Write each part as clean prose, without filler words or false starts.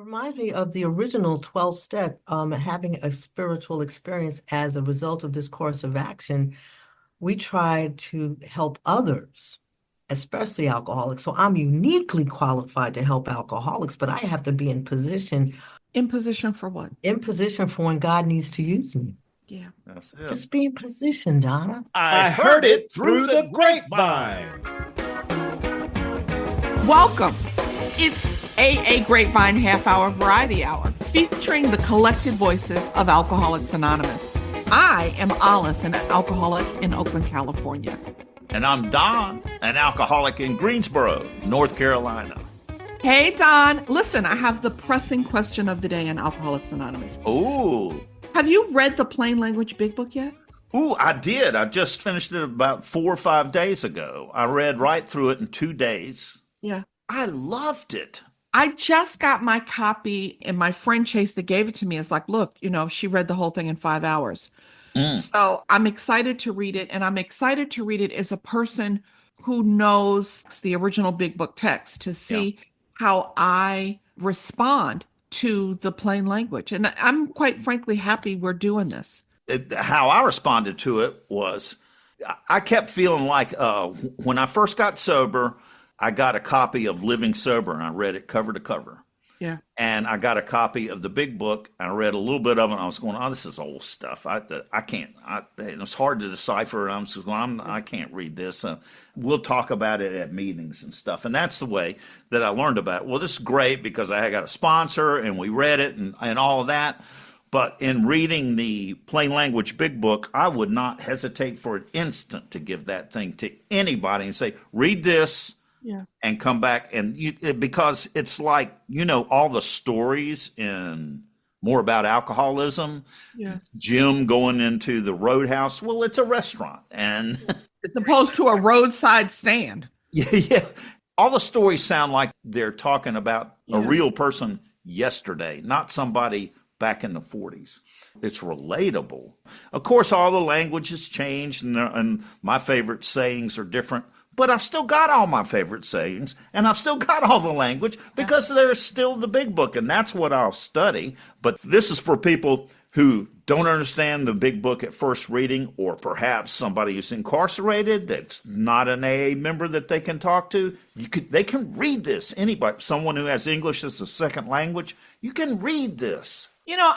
reminds me of the original 12 step, having a spiritual experience as a result of this course of action. We tried to help others, especially alcoholics. So I'm uniquely qualified to help alcoholics, but I have to be In position for what? in position for when God needs to use me. Yeah. That's it. Just be in position, Donna. I heard it through the grapevine. Welcome. It's AA Grapevine Half Hour Variety Hour, featuring the collected voices of Alcoholics Anonymous. I am Olis, an alcoholic in Oakland, California. And I'm Don, an alcoholic in Greensboro, North Carolina. Hey, Don. Listen, I have the pressing question of the day in Alcoholics Anonymous. Ooh. Have you read the Plain Language Big Book yet? Ooh, I did. I just finished it about 4 or 5 days ago. I read right through it in 2 days. Yeah. I loved it. I just got my copy, and my friend Chase that gave it to me is like, look, she read the whole thing in 5 hours. So I'm excited to read it, and I'm excited to read it as a person who knows the original Big Book text to see how I respond to the plain language. And I'm quite frankly happy we're doing this. How I responded to it was, I kept feeling like when I first got sober, I got a copy of Living Sober, and I read it cover to cover. Yeah. And I got a copy of the Big Book, and I read a little bit of it, and I was going, oh, this is old stuff. I can't. It's hard to decipher. I'm just going, I can't read this. We'll talk about it at meetings and stuff. And that's the way that I learned about it. Well, this is great because I got a sponsor, and we read it and all of that. But in reading the Plain Language Big Book, I would not hesitate for an instant to give that thing to anybody and say, read this. Yeah. And come back because it's like, all the stories in more about alcoholism, Jim going into the Roadhouse. Well, it's a restaurant and as opposed to a roadside stand. Yeah. All the stories sound like they're talking about a real person yesterday, not somebody back in the 40s. It's relatable. Of course, all the language has changed and my favorite sayings are different. But I've still got all my favorite sayings, and I've still got all the language because there's still the Big Book, and that's what I'll study. But this is for people who don't understand the Big Book at first reading, or perhaps somebody who's incarcerated that's not an AA member that they can talk to. They can read this. Anybody, someone who has English as a second language, you can read this.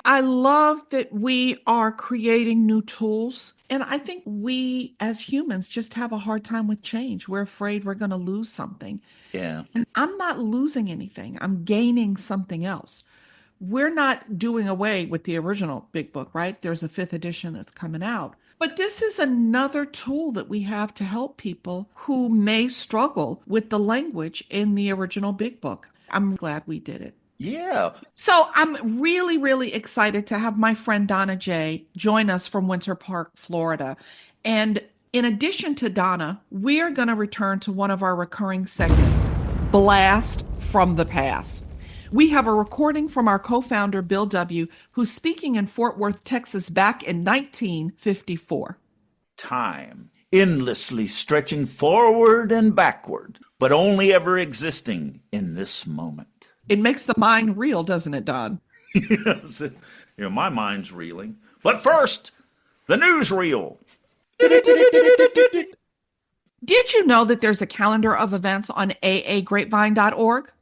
I love that we are creating new tools. And I think we as humans just have a hard time with change. We're afraid we're going to lose something. Yeah. And I'm not losing anything. I'm gaining something else. We're not doing away with the original Big Book, right? There's a 5th edition that's coming out. But this is another tool that we have to help people who may struggle with the language in the original Big Book. I'm glad we did it. Yeah. So I'm really, really excited to have my friend Donna J join us from Winter Park, Florida. And in addition to Donna, we are going to return to one of our recurring segments, Blast from the Past. We have a recording from our co-founder, Bill W., who's speaking in Fort Worth, Texas, back in 1954. Time, endlessly stretching forward and backward, but only ever existing in this moment. It makes the mind reel, doesn't it, Don? Yes. My mind's reeling. But first, the newsreel. Did you know that there's a calendar of events on aagrapevine.org?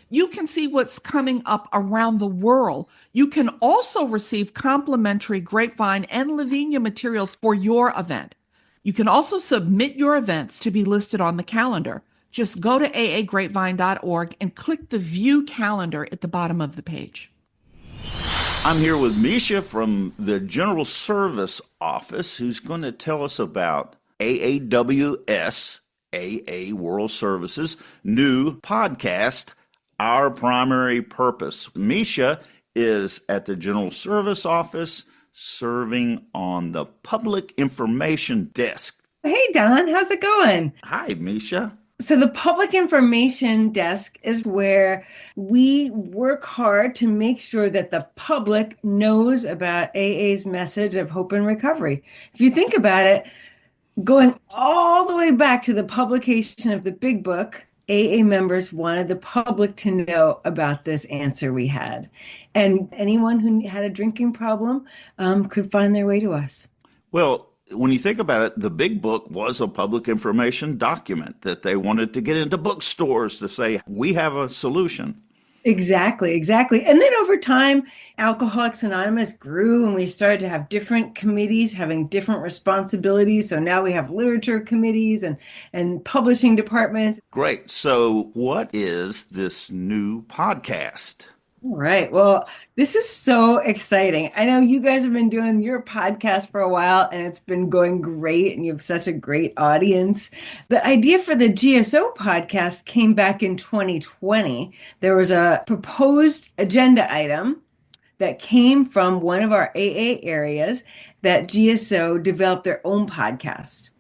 You can see what's coming up around the world. You can also receive complimentary Grapevine and Lavinia materials for your event. You can also submit your events to be listed on the calendar. Just go to aagrapevine.org and click the View Calendar at the bottom of the page. I'm here with Misha from the General Service Office, who's going to tell us about AAWS, AA World Services, new podcast, Our Primary Purpose. Misha is at the General Service Office serving on the Public Information Desk. Hey, Don, how's it going? Hi, Misha. So the Public Information Desk is where we work hard to make sure that the public knows about AA's message of hope and recovery. If you think about it, going all the way back to the publication of the Big Book AA members wanted the public to know about this answer we had. And anyone who had a drinking problem could find their way to us. Well, when you think about it, the big book was a public information document that they wanted to get into bookstores to say, we have a solution. Exactly, exactly. And then over time, Alcoholics Anonymous grew and we started to have different committees having different responsibilities. So now we have literature committees and publishing departments. Great. So, what is this new podcast? All right. Well, this is so exciting. I know you guys have been doing your podcast for a while and it's been going great and you have such a great audience. The idea for the GSO podcast came back in 2020. There was a proposed agenda item that came from one of our AA areas that GSO developed their own podcast.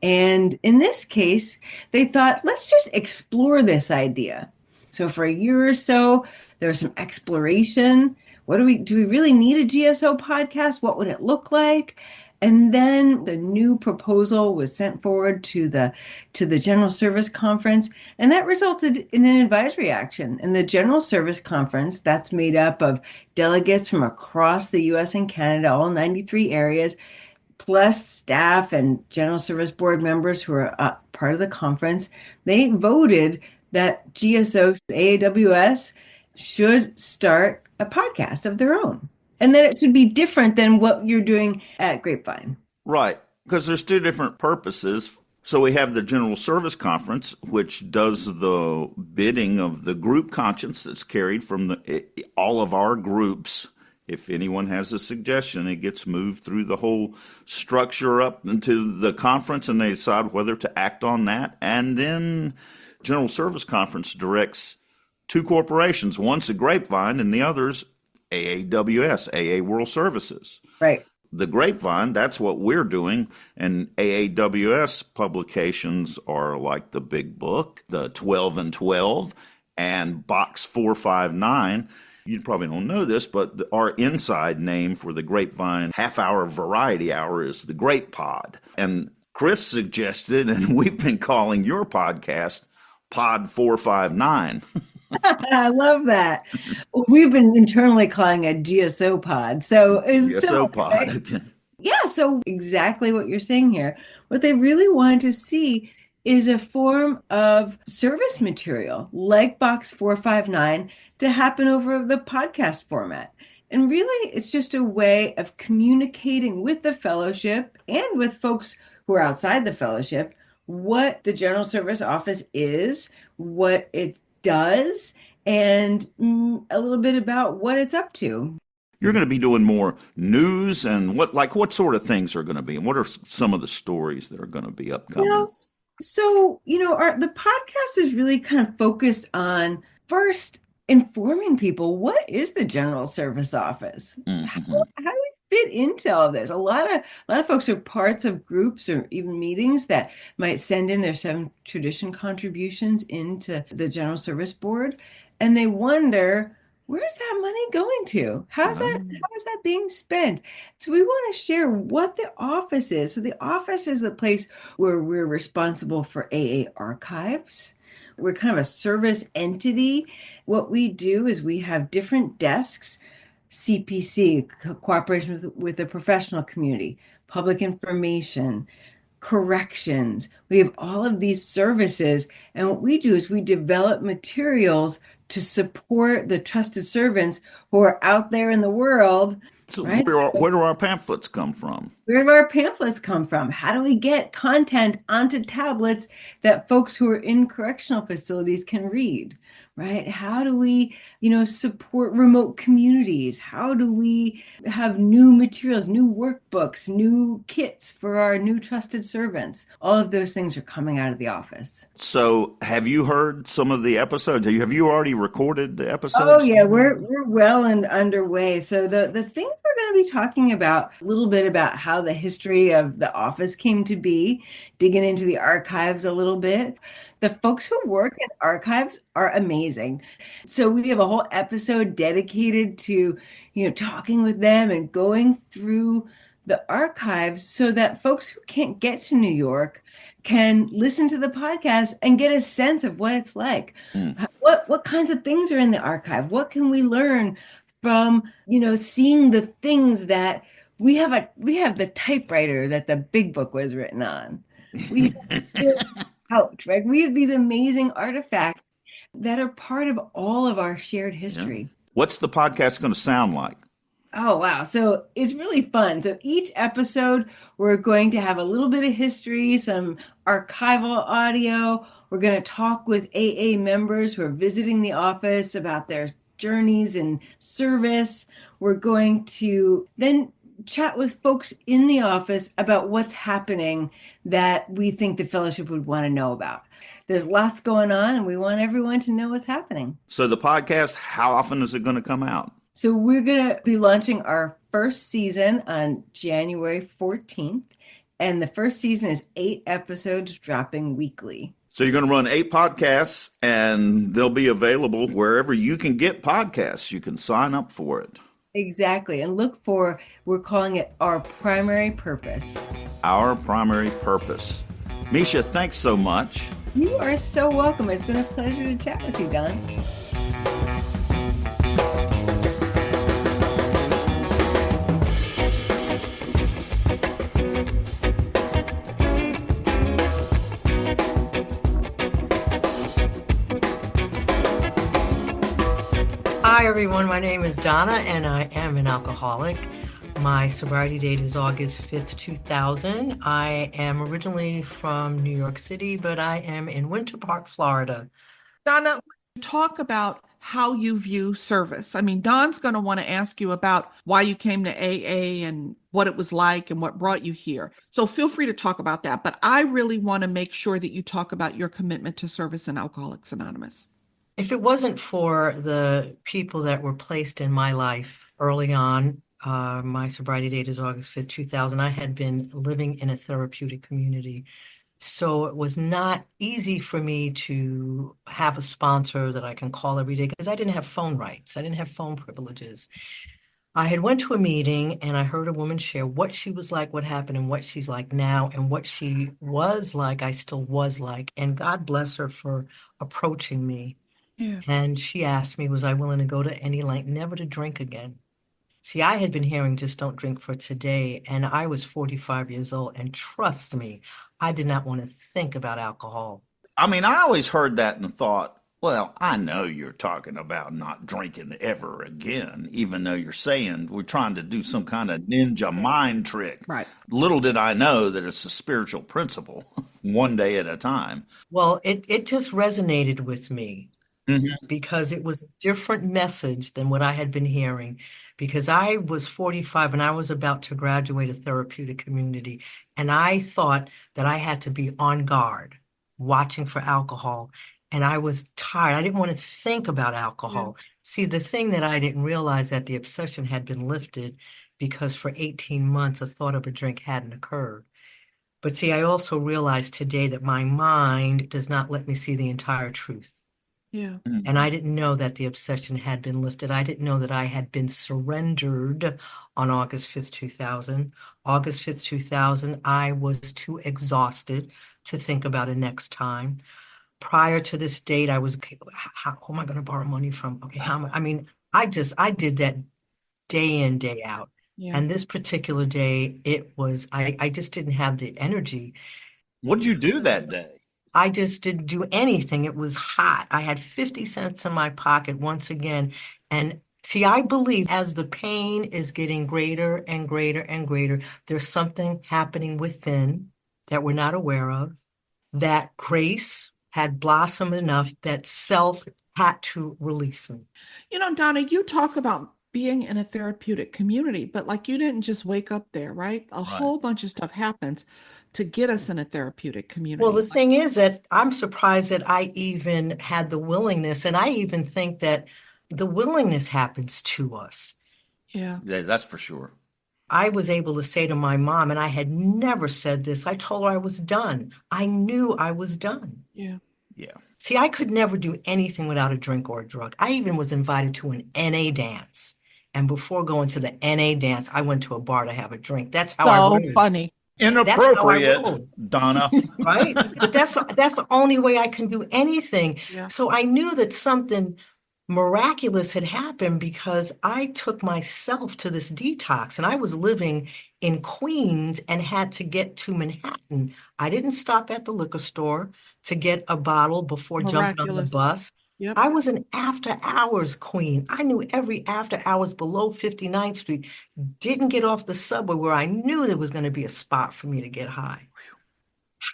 And in this case, they thought, let's just explore this idea. So for a year or so, there was some exploration. Do we really need a GSO podcast? What would it look like? And then the new proposal was sent forward to the General Service Conference, and that resulted in an advisory action. And the General Service Conference, that's made up of delegates from across the US and Canada, all 93 areas, plus staff and General Service Board members who are part of the conference, they voted that GSO AAWS should start a podcast of their own. And that it should be different than what you're doing at Grapevine. Right, because there's two different purposes. So we have the General Service Conference, which does the bidding of the group conscience that's carried from all of our groups. If anyone has a suggestion, it gets moved through the whole structure up into the conference, and they decide whether to act on that. And then General Service Conference directs two corporations. One's a Grapevine and the other's AAWS, AA World Services. Right. The Grapevine, that's what we're doing. And AAWS publications are like the Big Book, the 12 and 12, and Box 459. You probably don't know this, but our inside name for the Grapevine half-hour variety hour is the Grape Pod. And Chris suggested, and we've been calling your podcast Pod 459. I love that. We've been internally calling it GSO pod. So GSO pod. Right? Yeah, so exactly what you're saying here. What they really wanted to see is a form of service material like Box 459 to happen over the podcast format. And really, it's just a way of communicating with the fellowship and with folks who are outside the fellowship what the General Service Office is, what it does, and a little bit about what it's up to. You're going to be doing more news, and what sort of things are going to be, and what are some of the stories that are going to be upcoming? The podcast is really kind of focused on first informing people what is the General Service Office. Mm-hmm. How do we fit into all of this? A lot of folks are parts of groups or even meetings that might send in their 7 tradition contributions into the General Service Board, and they wonder, where's that money going to? How is that being spent? So we want to share what the office is. So the office is the place where we're responsible for AA archives. We're kind of a service entity. What we do is we have different desks, CPC, cooperation with the professional community, public information, corrections. We have all of these services. And what we do is we develop materials to support the trusted servants who are out there in the world. So right? Where do our pamphlets come from? Where do our pamphlets come from? How do we get content onto tablets that folks who are in correctional facilities can read, right? How do we, support remote communities? How do we have new materials, new workbooks, new kits for our new trusted servants? All of those things are coming out of the office. So have you heard some of the episodes? Have you already recorded the episodes? Oh, yeah, we're well and underway. So the things we're going to be talking about, a little bit about how the history of the office came to be, digging into the archives a little bit. The folks who work in archives are amazing. So we have a whole episode dedicated to, talking with them and going through the archives so that folks who can't get to New York can listen to the podcast and get a sense of what it's like. Mm. What kinds of things are in the archive? What can we learn from, seeing the things that we have the typewriter that the big book was written on. We have the couch, right? We have these amazing artifacts that are part of all of our shared history. Yeah. What's the podcast going to sound like? Oh, wow. So it's really fun. So each episode, we're going to have a little bit of history, some archival audio. We're going to talk with AA members who are visiting the office about their journeys and service. We're going to then chat with folks in the office about what's happening that we think the fellowship would want to know about. There's lots going on, and we want everyone to know what's happening. So the podcast, how often is it going to come out? So we're going to be launching our first season on January 14th. And the first season is 8 episodes dropping weekly. So you're going to run 8 podcasts, and they'll be available wherever you can get podcasts. You can sign up for it. Exactly. And we're calling it Our Primary Purpose. Our Primary Purpose. Misha, thanks so much. You are so welcome. It's been a pleasure to chat with you, Don. Hi, everyone. My name is Donna, and I am an alcoholic. My sobriety date is August 5th, 2000. I am originally from New York City, but I am in Winter Park, Florida. Donna, talk about how you view service. I mean, Don's going to want to ask you about why you came to AA and what it was like and what brought you here. So feel free to talk about that. But I really want to make sure that you talk about your commitment to service in Alcoholics Anonymous. If it wasn't for the people that were placed in my life early on, my sobriety date is August 5th, 2000, I had been living in a therapeutic community. So it was not easy for me to have a sponsor that I can call every day because I didn't have phone rights. I didn't have phone privileges. I had went to a meeting and I heard a woman share what she was like, what happened, and what she's like now, and what she was like, I still was like. And God bless her for approaching me. Yeah. And she asked me, was I willing to go to any length, never to drink again? See, I had been hearing just don't drink for today, and I was 45 years old, and trust me, I did not want to think about alcohol. I mean, I always heard that and thought, well, I know you're talking about not drinking ever again, even though you're saying we're trying to do some kind of ninja mind trick. Right. Little did I know that it's a spiritual principle, one day at a time. Well, it just resonated with me. Mm-hmm. Because it was a different message than what I had been hearing. Because I was 45 and I was about to graduate a therapeutic community. And I thought that I had to be on guard, watching for alcohol. And I was tired. I didn't want to think about alcohol. Yeah. See, the thing that I didn't realize that the obsession had been lifted because for 18 months, a thought of a drink hadn't occurred. But see, I also realized today that my mind does not let me see the entire truth. Yeah. And I didn't know that the obsession had been lifted. I didn't know that I had been surrendered on August 5th, 2000. August 5th, 2000, I was too exhausted to think about it next time. Prior to this date, I was, okay, who am I going to borrow money from? Okay, I did that day in, day out. Yeah. And this particular day, it was, I just didn't have the energy. What did you do that day? I just didn't do anything. It was hot. I had 50 cents in my pocket once again. And see, I believe as the pain is getting greater and greater and greater, there's something happening within that we're not aware of, that grace had blossomed enough that self had to release me. You know, Donna, you talk about being in a therapeutic community, but like you didn't just wake up there, right? A whole bunch of stuff happens to get us in a therapeutic community. Well, the thing is that I'm surprised that I even had the willingness, and I even think that the willingness happens to us. Yeah, that's for sure. I was able to say to my mom, and I had never said this, I told her I was done. I knew I was done. Yeah. Yeah. See, I could never do anything without a drink or a drug. I even was invited to an NA dance. And before going to the NA dance, I went to a bar to have a drink. That's how I So rolled. funny. That's how I Inappropriate, rolled. Donna. Right? But that's the only way I can do anything. Yeah. So I knew that something miraculous had happened because I took myself to this detox and I was living in Queens and had to get to Manhattan. I didn't stop at the liquor store to get a bottle before jumping on the Miraculous. bus. Yep. I was an after hours queen. I knew every after hours below 59th Street. Didn't get off the subway where I knew there was going to be a spot for me to get high.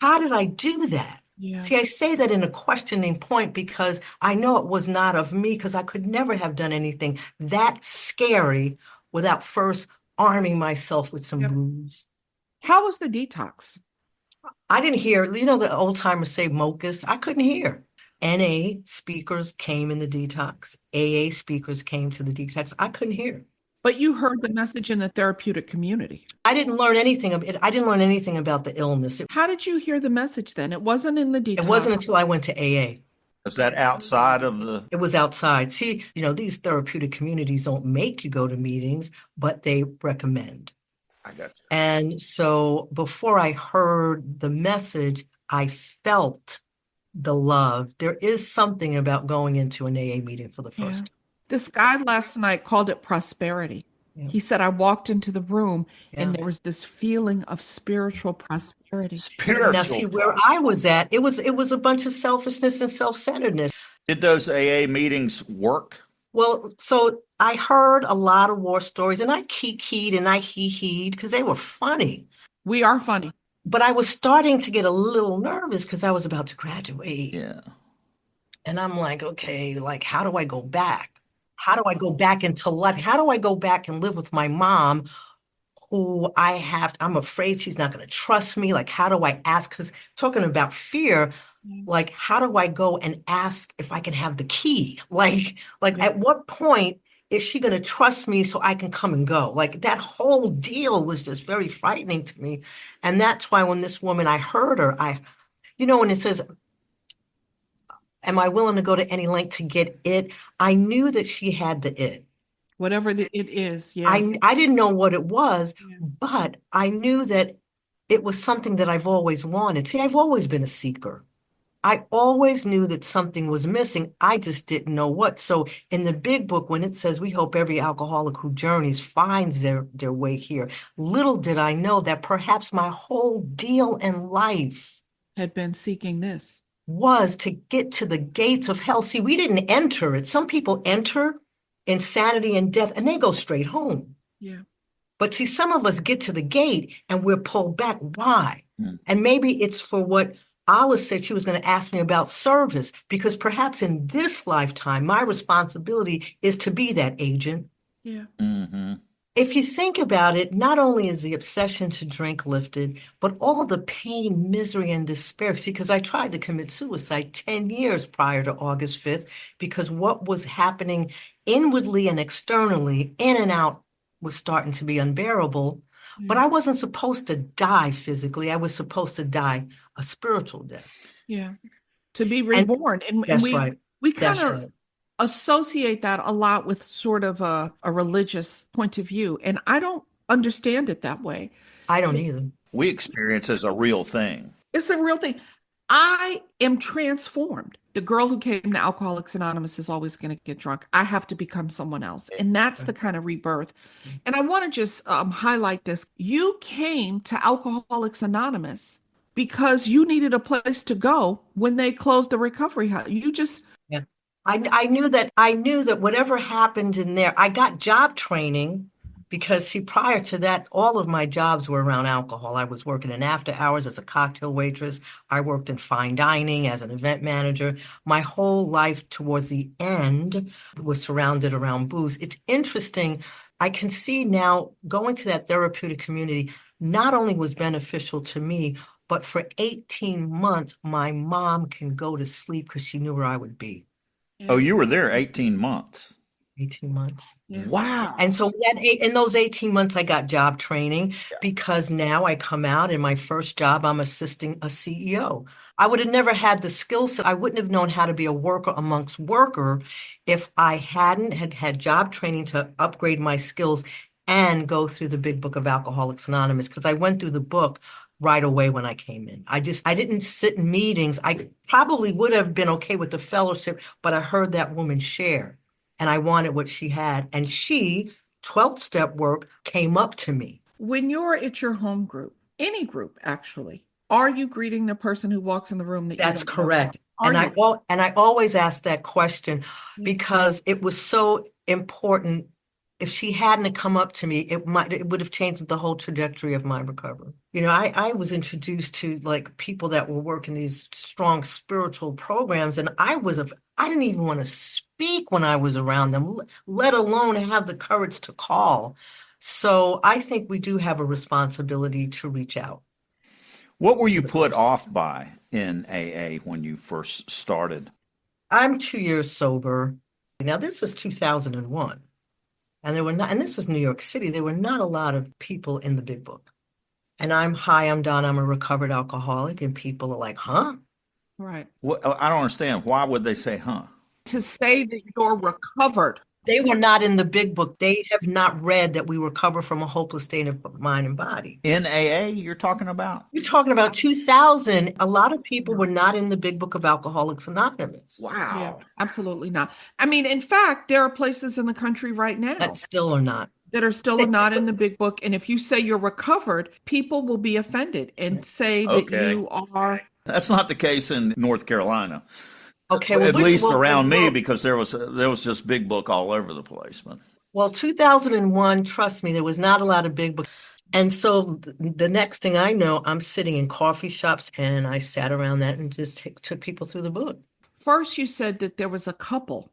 How did I do that? Yeah. See, I say that in a questioning point because I know it was not of me because I could never have done anything that scary without first arming myself with some Yep. booze. How was the detox? I didn't hear, the old timers say mocus. I couldn't hear. NA speakers came in the detox. AA speakers came to the detox. I couldn't hear. But you heard the message in the therapeutic community. I didn't learn anything of it. I didn't learn anything about the illness. How did you hear the message then? It wasn't in the It detox. wasn't until I went to AA. Is that outside of the? It was outside. See, these therapeutic communities don't make you go to meetings, but they recommend. I got you. And so before I heard the message, I felt the love. There is something about going into an AA meeting for the Yeah. first time. This guy last night called it prosperity. Yeah. He said, I walked into the room and Yeah. there was this feeling of spiritual prosperity. Spiritual. Now, see, where I was at, it was a bunch of selfishness and self-centeredness. Did those AA meetings work? Well, so I heard a lot of war stories and I kikied and I hee-heed because they were funny. We are funny. But I was starting to get a little nervous because I was about to graduate. Yeah. And I'm like, okay, like, how do I go back? How do I go back into life? How do I go back and live with my mom who I'm afraid she's not going to trust me? Like, how do I ask? Because talking about fear, like, how do I go and ask if I can have the key? Like at what point is she going to trust me so I can come and go? Like that whole deal was just very frightening to me. And that's why when this woman, I heard her, when it says, am I willing to go to any length to get it? I knew that she had the it. Whatever it is. Yeah. I didn't know what it was, Yeah. but I knew that it was something that I've always wanted. See, I've always been a seeker. I always knew that something was missing. I just didn't know what. So in the big book, when it says, we hope every alcoholic who journeys finds their way here, little did I know that perhaps my whole deal in life Had been seeking this. was to get to the gates of hell. See, we didn't enter it. Some people enter insanity and death and they go straight home. Yeah. But see, some of us get to the gate and we're pulled back. Why? And maybe it's for what Olis said she was going to ask me about service, because perhaps in this lifetime, my responsibility is to be that agent. Yeah. Mm-hmm. If you think about it, not only is the obsession to drink lifted, but all the pain, misery, and despair. See, because I tried to commit suicide 10 years prior to August 5th, because what was happening inwardly and externally, in and out, was starting to be unbearable. But I wasn't supposed to die physically. I was supposed to die a spiritual death. Yeah. To be reborn. And That's right. we kind That's of right. associate that a lot with sort of a religious point of view. And I don't understand it that way. I don't either. We experience as a real thing. It's a real thing. I am transformed. The girl who came to Alcoholics Anonymous is always going to get drunk. I have to become someone else. And that's the kind of rebirth. And I want to just highlight this. You came to Alcoholics Anonymous because you needed a place to go when they closed the recovery house. You just... Yeah. I knew that whatever happened in there, I got job training because, see, prior to that, all of my jobs were around alcohol. I was working in after hours as a cocktail waitress. I worked in fine dining as an event manager. My whole life towards the end was surrounded around booze. It's interesting. I can see now going to that therapeutic community not only was beneficial to me, but for 18 months, my mom can go to sleep because she knew where I would be. Oh, you were there 18 months. 18 months. Yeah. Wow. And so in those 18 months, I got job training because now I come out in my first job, I'm assisting a CEO. I would have never had the skill set. I wouldn't have known how to be a worker amongst worker if I hadn't had job training to upgrade my skills and go through the big book of Alcoholics Anonymous because I went through the book right away when I came in. I didn't sit in meetings. I probably would have been okay with the fellowship, but I heard that woman share and I wanted what she had. And she, 12th step work, came up to me. When you're at your home group, any group actually, are you greeting the person who walks in the room that That's you don't know? correct. Are And you? I always ask that question Yeah. because it was so important. If she hadn't come up to me, it would have changed the whole trajectory of my recovery. You know, I was introduced to like people that were working these strong spiritual programs, and I didn't even want to speak when I was around them, let alone have the courage to call. So I think we do have a responsibility to reach out What were to you the put person. off by in AA when you first started? I'm 2 years sober. Now this is 2001. And this is New York City, there were not a lot of people in the big book. And I'm Donna, I'm a recovered alcoholic, and people are like, huh? Right. I don't understand. Why would they say, huh? To say that you're recovered. They were not in the big book. They have not read that we recover from a hopeless state of mind and body. In AA, you're talking about? You're talking about 2000. A lot of people were not in the big book of Alcoholics Anonymous Yeah, Wow. absolutely not. I mean, in fact, there are places in the country right that now still are not. that are still not in the big book. And if you say you're recovered, people will be offended and say that Okay. you are. That's not the case in North Carolina, Okay, well, at least around me, well, because there was just big book all over the place. But 2001, trust me, there was not a lot of big books. And so the next thing I know, I'm sitting in coffee shops and I sat around that and just took people through the book. First, you said that there was a couple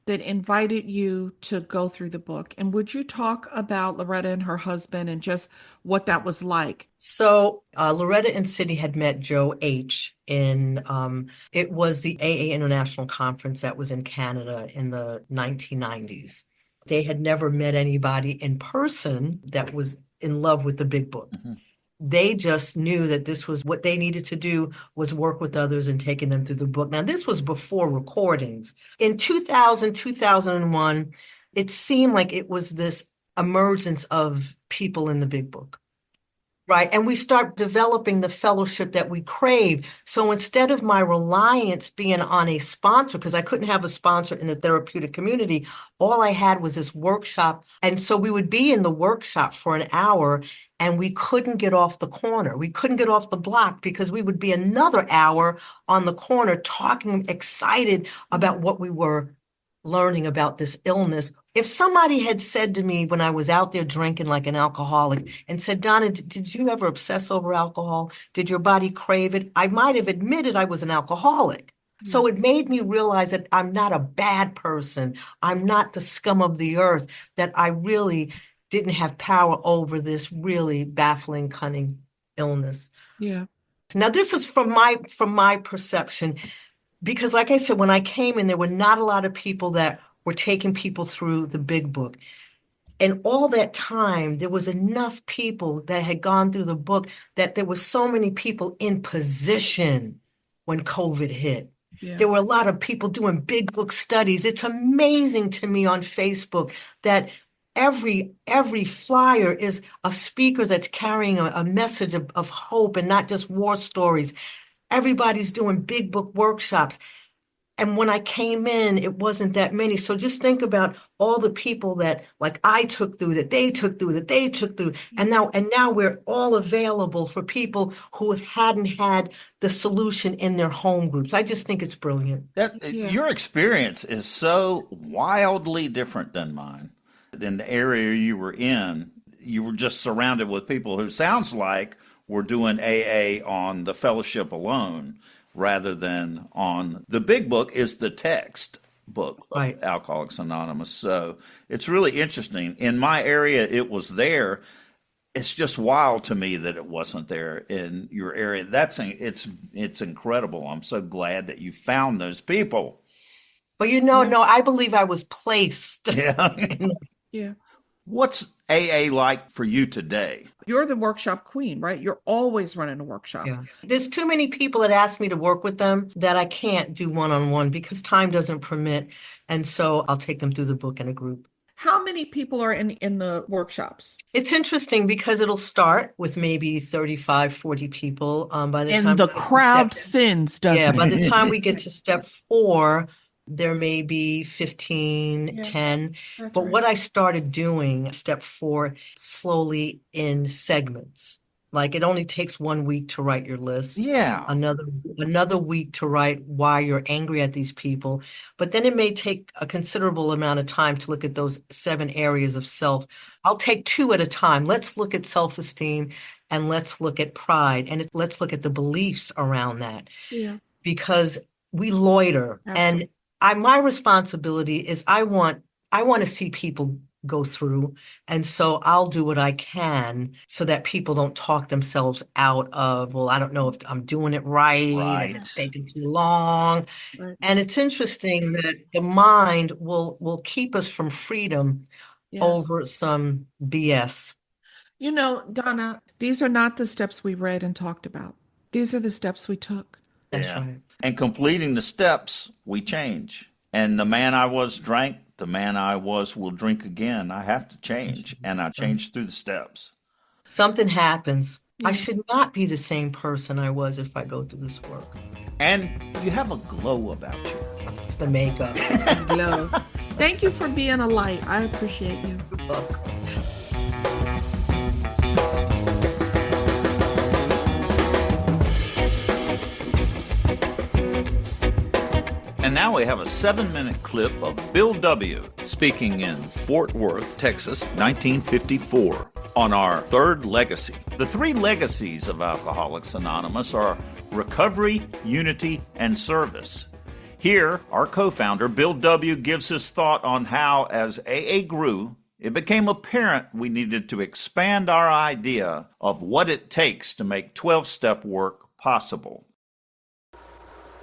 that invited you to go through the book. And would you talk about Loretta and her husband and just what that was like? So Loretta and Cindy had met Joe H. It was the AA International Conference that was in Canada in the 1990s. They had never met anybody in person that was in love with the big book. Mhm. They just knew that this was what they needed to do was work with others and taking them through the book. Now, this was before recordings. In 2000, 2001, it seemed like it was this emergence of people in the big book. Right. And we start developing the fellowship that we crave. So instead of my reliance being on a sponsor, because I couldn't have a sponsor in the therapeutic community, all I had was this workshop. And so we would be in the workshop for an hour and we couldn't get off the corner. We couldn't get off the block because we would be another hour on the corner talking excited about what we were learning about this illness. If somebody had said to me when I was out there drinking like an alcoholic and said, Donna, did you ever obsess over alcohol? Did your body crave it? I might have admitted I was an alcoholic. So it made me realize that I'm not a bad person. I'm not the scum of the earth, that I really didn't have power over this really baffling, cunning illness. Yeah. Now, this is from my perception. Because like I said, when I came in, there were not a lot of people that were taking people through the big book. And all that time, there was enough people that had gone through the book that there were so many people in position when COVID hit. Yeah. There were a lot of people doing big book studies. It's amazing to me on Facebook that every flyer is a speaker that's carrying a message of hope and not just war stories. Everybody's doing big book workshops. And when I came in, it wasn't that many. So just think about all the people that like I took through, that they took through, that they took through. And now we're all available for people who hadn't had the solution in their home groups. I just think it's brilliant. Yeah. Your experience is so wildly different than mine. In the area you were in, you were just surrounded with people who sounds like were doing AA on the fellowship alone rather than on the big book is the text book of Right. Alcoholics Anonymous. So it's really interesting. In my area, it was there. It's just wild to me that it wasn't there in your area. It's incredible. I'm so glad that you found those people. But no, I believe I was placed. Yeah. Yeah. What's AA like for you today? You're the workshop queen, right? You're always running a workshop. Yeah. There's too many people that ask me to work with them that I can't do one-on-one because time doesn't permit. And so I'll take them through the book in a group. How many people are in the workshops? It's interesting because it'll start with maybe 35, 40 people. By the And time the we get to crowd step, thins, yeah, doesn't by it? the time we get to step 4, there may be 15, Yeah, 10. that's But right. what I started doing, step 4, slowly in segments. Like it only takes 1 week to write your list, Yeah. another week to write why you're angry at these people. But then it may take a considerable amount of time to look at those 7 areas of self. I'll take 2 at a time. Let's look at self-esteem and let's look at pride and let's look at the beliefs around that Yeah, because we loiter. absolutely. And my responsibility is I want to see people go through. And so I'll do what I can so that people don't talk themselves out of, well, I don't know if I'm doing it right and it's Right. taking too long. Right. And it's interesting that the mind will keep us from freedom Yes. over some BS. Donna, these are not the steps we read and talked about. These are the steps we took. That's Yeah. right. And completing the steps, we change. And the man I was drank, the man I was will drink again. I have to change, and I change through the steps. Something happens. I Yeah. should not be the same person I was if I go through this work. And you have a glow about you. It's the makeup. Glow. Thank you for being a light. I appreciate you. Look. And now we have a 7-minute clip of Bill W. speaking in Fort Worth, Texas, 1954, on our third legacy. The 3 legacies of Alcoholics Anonymous are recovery, unity, and service. Here, our co-founder, Bill W., gives his thought on how, as AA grew, it became apparent we needed to expand our idea of what it takes to make 12-step work possible.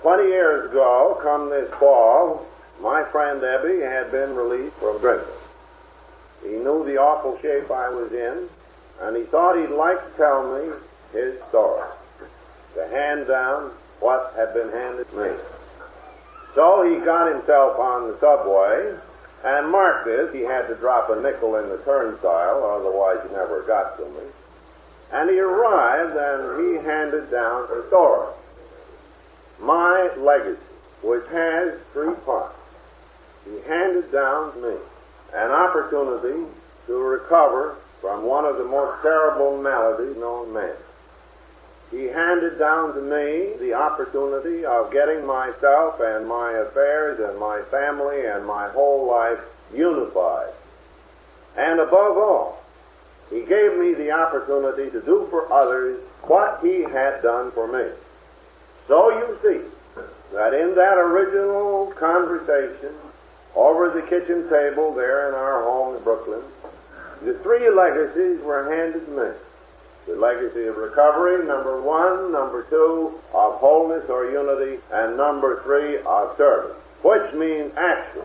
20 years ago, come this fall, my friend Debbie had been released from drinking. He knew the awful shape I was in, and he thought he'd like to tell me his story, to hand down what had been handed to me. So he got himself on the subway and marked this. He had to drop a nickel in the turnstile, otherwise he never got to me. And he arrived and he handed down the story. My legacy, which has 3 parts. He handed down to me an opportunity to recover from one of the most terrible maladies known to man. He handed down to me the opportunity of getting myself and my affairs and my family and my whole life unified. And above all, he gave me the opportunity to do for others what he had done for me. So you see that in that original conversation over the kitchen table there in our home in Brooklyn, the 3 legacies were handed to me. The legacy of recovery, number 1, number 2, of wholeness or unity, and number 3, of service, which means action.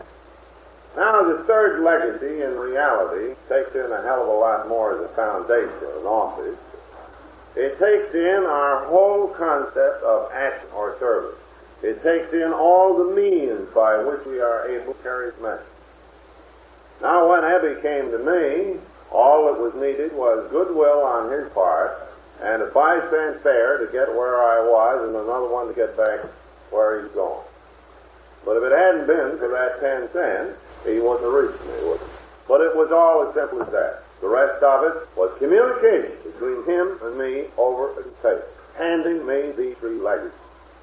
Now, the 3rd legacy, in reality, takes in a hell of a lot more as a foundation, an office. It takes in our whole concept of action or service. It takes in all the means by which we are able to carry its message. Now, when Abby came to me, all that was needed was goodwill on his part, and a 5-cent fare to get where I was and another one to get back where he's going. But if it hadn't been for that 10 cents, he wouldn't have reached me, would he? But it was all as simple as that. The rest of it was communication between him and me over the table, handing me these 3 legacies,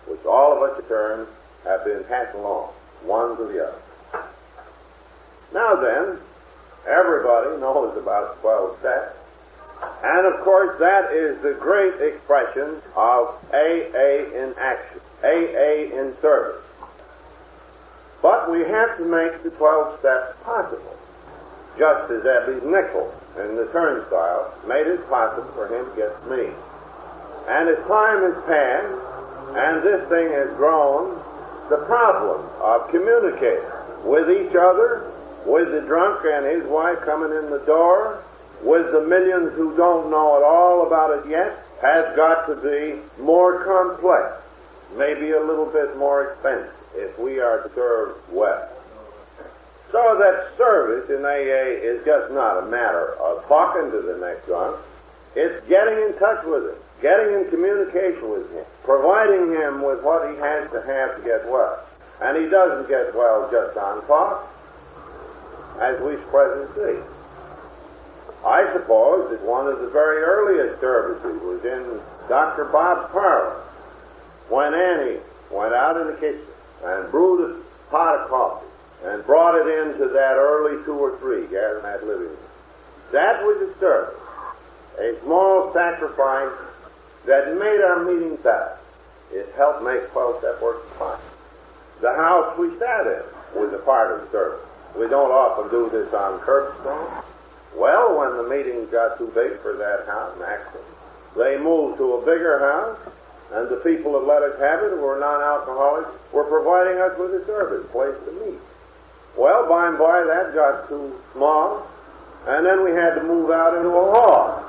which all of us in turn have been passing along, one to the other. Now then, everybody knows about the 12 steps, and of course that is the great expression of AA in action, AA in service. But we have to make the 12 steps possible, just as Abby's nickel in the turnstile made it possible for him to get to me. And as time has passed, and this thing has grown, the problem of communicating with each other, with the drunk and his wife coming in the door, with the millions who don't know at all about it yet, has got to be more complex, maybe a little bit more expensive if we are to serve well. So that service in AA is just not a matter of talking to the next drunk. It's getting in touch with him, getting in communication with him, providing him with what he has to get well. And he doesn't get well just on talk, as we presently see. I suppose that one of the very earliest services was in Dr. Bob's parlor, when Annie went out in the kitchen and brewed a pot of coffee and brought it into that early 2 or 3 gathered in that living room. That was a service, a small sacrifice that made our meeting better. It helped make 12-step work possible. The house we sat in was a part of the service. We don't often do this on curbstone. Well, when the meetings got too big for that house, actually, they moved to a bigger house, and the people that let us have it, who were non-alcoholics, were providing us with a service, place to meet. Well, by and by, that got too small, and then we had to move out into a hall.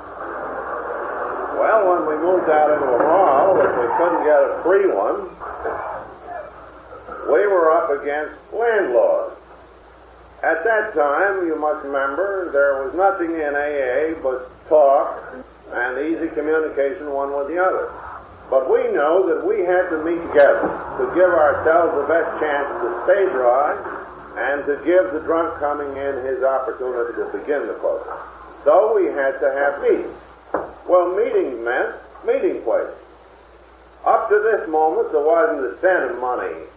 Well, when we moved out into a hall, if we couldn't get a free one, we were up against landlords. At that time, you must remember, there was nothing in AA but talk and easy communication one with the other. But we know that we had to meet together to give ourselves the best chance to stay dry and to give the drunk coming in his opportunity to begin the program. So we had to have meetings. Well, meetings meant meeting places. Up to this moment, there wasn't a cent of money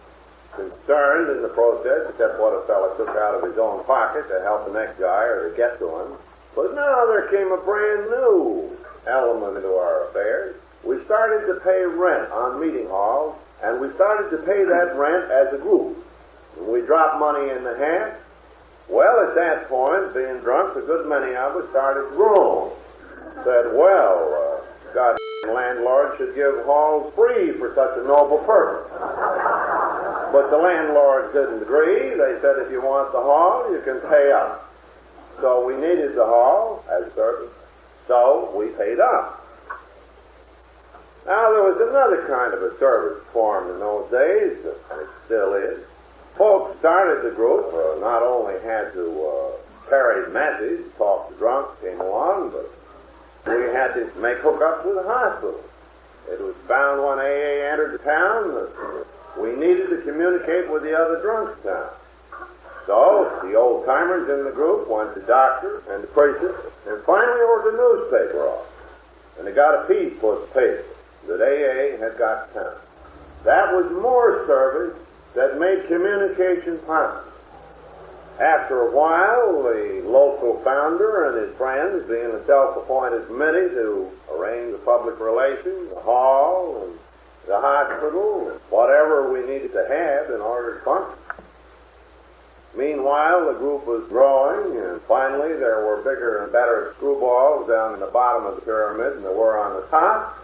concerned in the process, except what a fellow took out of his own pocket to help the next guy or to get to him. But now there came a brand new element into our affairs. We started to pay rent on meeting halls, and we started to pay that rent as a group. And we dropped money in the hat. Well, at that point, being drunk, a good many of us started groaning. Said, well, God, landlord should give halls free for such a noble purpose. But the landlords didn't agree. They said, if you want the hall, you can pay up. So we needed the hall as a service, so we paid up. Now, there was another kind of a service form in those days, and it still is. Folks started the group, not only had to carry the message, talk to drunks, came along, but we had to make hookups with the hospital. It was found when AA entered the town that we needed to communicate with the other drunks in town. So the old-timers in the group went to doctor and the preacher, and finally ordered a newspaper off. And they got a piece for the paper that AA had got to town. That was more service that made communication possible. After a while, the local founder and his friends, being a self-appointed committee to arrange the public relations, the hall, and the hospital, and whatever we needed to have in order to function. Meanwhile, the group was growing, and finally there were bigger and better screwballs down in the bottom of the pyramid than there were on the top.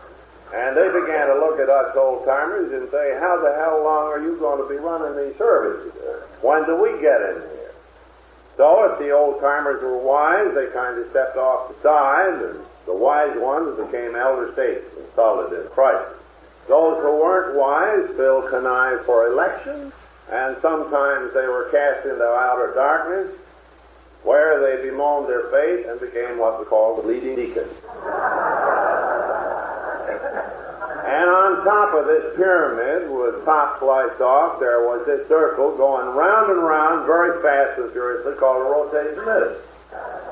And they began to look at us old-timers and say, how the hell long are you going to be running these services? When do we get in here? So if the old-timers were wise, they kind of stepped off the side, and the wise ones became elder statesmen, solid in Christ. Those who weren't wise still connived for election, and sometimes they were cast into outer darkness, where they bemoaned their fate and became what we call the leading deacons. And on top of this pyramid, with top sliced off, there was this circle going round and round very fast and furiously called a rotating committee.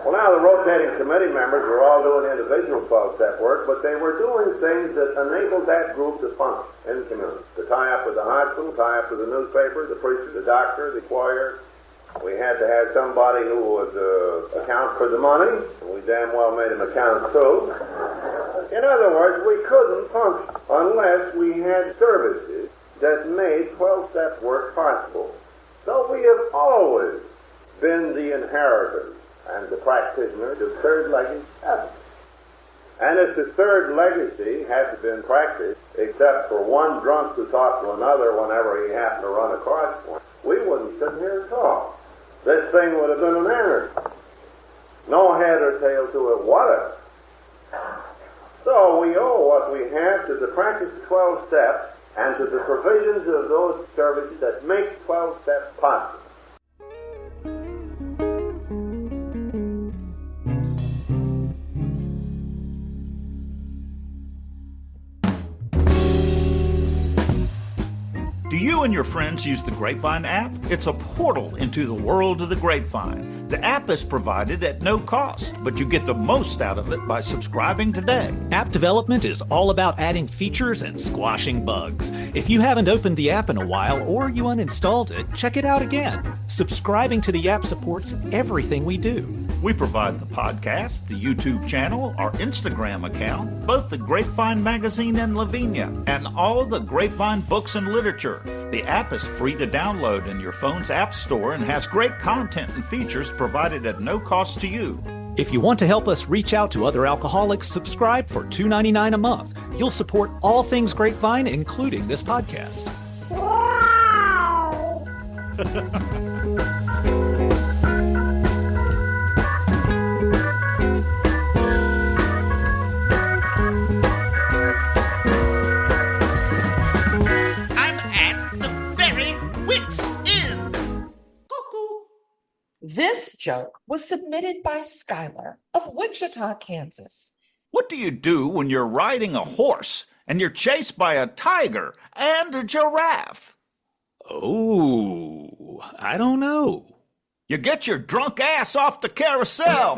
Well, now the rotating committee members were all doing individual 12-step work, but they were doing things that enabled that group to function in the community. To tie up with the hospital, tie up with the newspaper, the preacher, the doctor, the lawyer. We had to have somebody who would account for the money. We damn well made him account too. In other words, we couldn't function unless we had services that made 12-step work possible. So we have always been the inheritors and the practitioners of third-legged habits. And if the third legacy had been practiced, except for one drunk who talked to another whenever he happened to run across one, we wouldn't sit here at all. This thing would have been an anarchy. No head or tail to it whatever. So we owe what we have to the practice of 12 steps and to the provisions of those services that make 12 steps possible. Do you and your friends use the Grapevine app? It's a portal into the world of the Grapevine. The app is provided at no cost, but you get the most out of it by subscribing today. App development is all about adding features and squashing bugs. If you haven't opened the app in a while or you uninstalled it, check it out again. Subscribing to the app supports everything we do. We provide the podcast, the YouTube channel, our Instagram account, both the Grapevine magazine and Lavinia, and all the Grapevine books and literature. The app is free to download in your phone's app store and has great content and features provided at no cost to you. If you want to help us reach out to other alcoholics, subscribe for $2.99 a month. You'll support all things Grapevine, including this podcast. Wow! This joke was submitted by Skylar of Wichita, Kansas. What do you do when you're riding a horse and you're chased by a tiger and a giraffe? Oh, I don't know. You get your drunk ass off the carousel.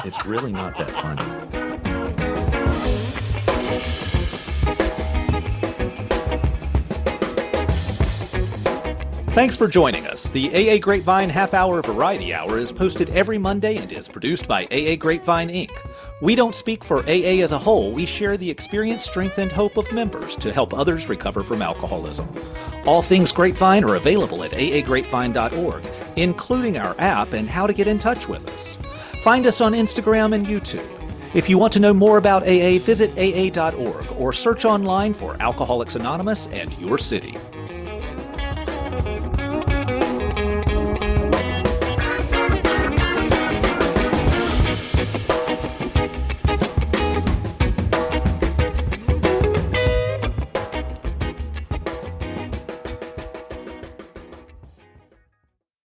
It's really not that funny. Thanks for joining us. The AA Grapevine Half-Hour Variety Hour is posted every Monday and is produced by AA Grapevine, Inc. We don't speak for AA as a whole. We share the experience, strength, and hope of members to help others recover from alcoholism. All things Grapevine are available at aagrapevine.org, including our app and how to get in touch with us. Find us on Instagram and YouTube. If you want to know more about AA, visit aa.org or search online for Alcoholics Anonymous and your city.